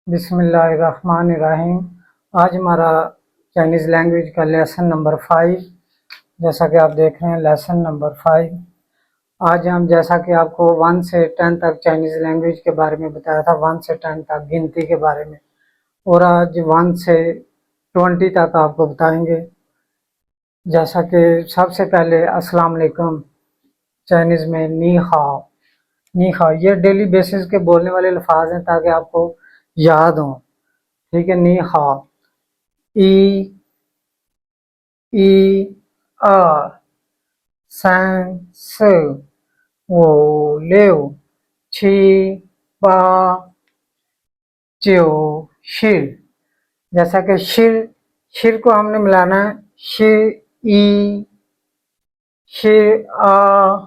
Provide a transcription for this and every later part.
बिस्मिल्लाहिर्रहमानिर्रहीम। आज हमारा चाइनीज़ लैंग्वेज का लेसन नंबर 5, जैसा कि आप देख रहे हैं लेसन नंबर 5। आज हम जैसा कि आपको 1 से 10 तक चाइनीज़ लैंग्वेज के बारे में बताया था, 1 से 10 तक गिनती के बारे में, और आज 1 से 20 तक आपको बताएंगे। जैसा कि सबसे पहले अस्सलाम वालेकुम, चाइनीज़ में नी हाओ। नी हाओ ये डेली बेसिस के बोलने वाले अल्फाज हैं ताकि आपको याद हों। ठीक है, नी हाओ। ई ई आ सान से वो लेव छी बा जो शिर। जैसा कि शिर शिर को हमने मिलाना है, शिर ई, शिर आ,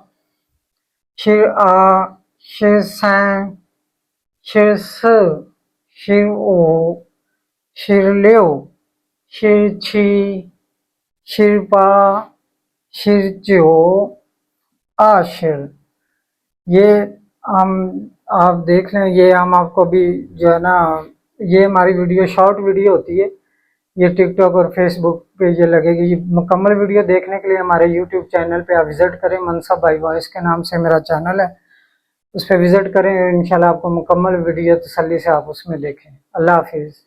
शिर आ, शिर सान, शिर से, शिर ओ, शिर लेव, शिर छी, शिर पा, शिर जो, आशिर। ये हम आप देख लें, ये हम आपको भी जो है ना, ये हमारी वीडियो शॉर्ट वीडियो होती है, ये टिकटॉक और फेसबुक पे ये लगेगी। ये मुकम्मल वीडियो देखने के लिए हमारे यूट्यूब चैनल पे आप विज़िट करें। मनसब भाई वॉइस के नाम से मेरा चैनल है, उस पर विज़िट करें। इंशाल्लाह आपको मुकम्मल वीडियो तसल्ली से आप उसमें देखें। अल्लाह हाफिज़।